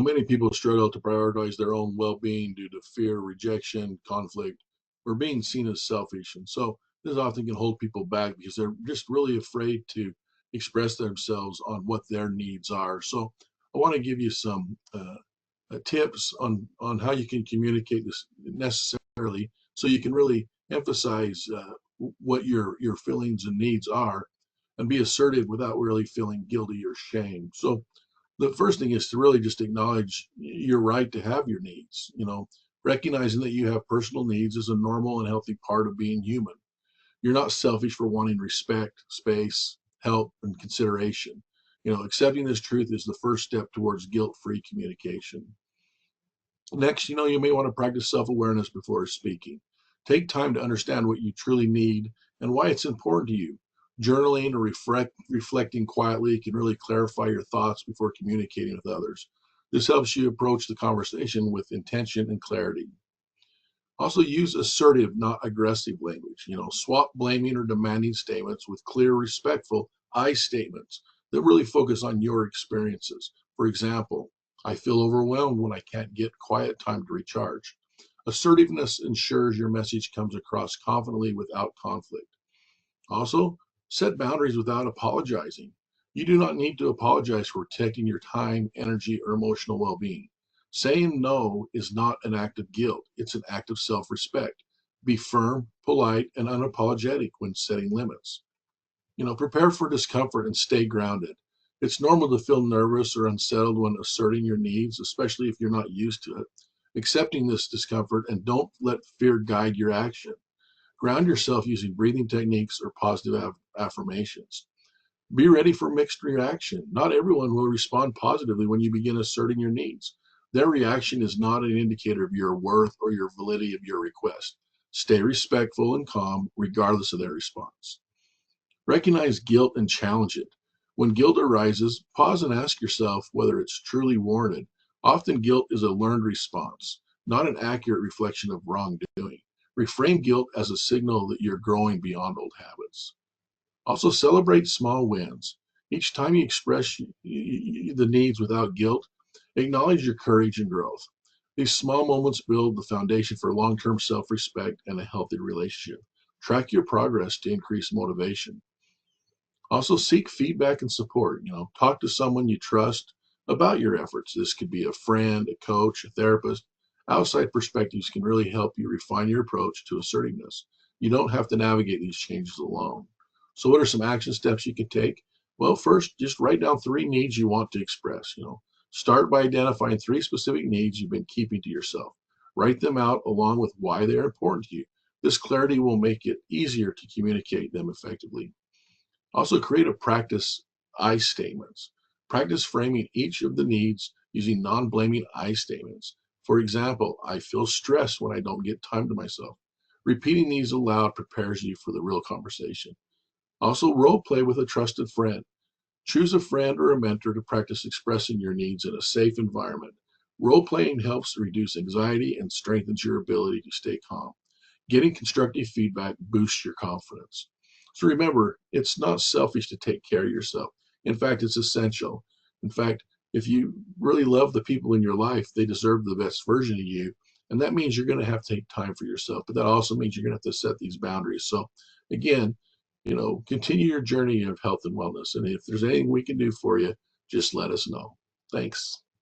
Many people struggle to prioritize their own well-being due to fear, rejection, conflict, or being seen as selfish. And so this often can hold people back because they're just really afraid to express themselves on what their needs are. So I want to give you some tips on how you can communicate this necessarily, so you can really emphasize what your feelings and needs are, and be assertive without really feeling guilty or shame. So the first thing is to really just acknowledge your right to have your needs. Recognizing that you have personal needs is a normal and healthy part of being human. You're not selfish for wanting respect, space, help, and consideration. Accepting this truth is the first step towards guilt-free communication. Next, you may want to practice self-awareness before speaking. Take time to understand what you truly need and why it's important to you. Journaling or reflecting quietly can really clarify your thoughts before communicating with others. This helps you approach the conversation with intention and clarity. Also, use assertive, not aggressive language. Swap blaming or demanding statements with clear, respectful I statements that really focus on your experiences. For example, I feel overwhelmed when I can't get quiet time to recharge. Assertiveness ensures your message comes across confidently without conflict. Also, set boundaries without apologizing. You do not need to apologize for protecting your time, energy, or emotional well being. Saying no is not an act of guilt, it's an act of self respect. Be firm, polite, and unapologetic when setting limits. Prepare for discomfort and stay grounded. It's normal to feel nervous or unsettled when asserting your needs, especially if you're not used to it. Accepting this discomfort and don't let fear guide your action. Ground yourself using breathing techniques or positive affirmations. Be ready for mixed reaction. Not everyone will respond positively when you begin asserting your needs. Their reaction is not an indicator of your worth or your validity of your request. Stay respectful and calm regardless of their response. Recognize guilt and challenge it. When guilt arises, pause and ask yourself whether it's truly warranted. Often guilt is a learned response, not an accurate reflection of wrongdoing. Reframe guilt as a signal that you're growing beyond old habits. Also, celebrate small wins. Each time you express the needs without guilt, acknowledge your courage and growth. These small moments build the foundation for long-term self-respect and a healthy relationship. Track your progress to increase motivation. Also, seek feedback and support. Talk to someone you trust about your efforts. This could be a friend, a coach, a therapist. Outside perspectives can really help you refine your approach to assertiveness. You don't have to navigate these changes alone. So, what are some action steps you can take? Well, first, just write down 3 needs you want to express. Start by identifying 3 specific needs you've been keeping to yourself. Write them out along with why they are important to you. This clarity will make it easier to communicate them effectively. Also, create a practice I statements. Practice framing each of the needs using non-blaming I statements. For example, I feel stressed when I don't get time to myself. Repeating these aloud prepares you for the real conversation. Also, role play with a trusted friend. Choose a friend or a mentor to practice expressing your needs in a safe environment. Role playing helps reduce anxiety and strengthens your ability to stay calm. Getting constructive feedback boosts your confidence. So remember, it's not selfish to take care of yourself. In fact, it's essential. In fact, if you really love the people in your life, they deserve the best version of you. And that means you're going to have to take time for yourself. But that also means you're going to have to set these boundaries. So again, continue your journey of health and wellness. And if there's anything we can do for you, just let us know. Thanks.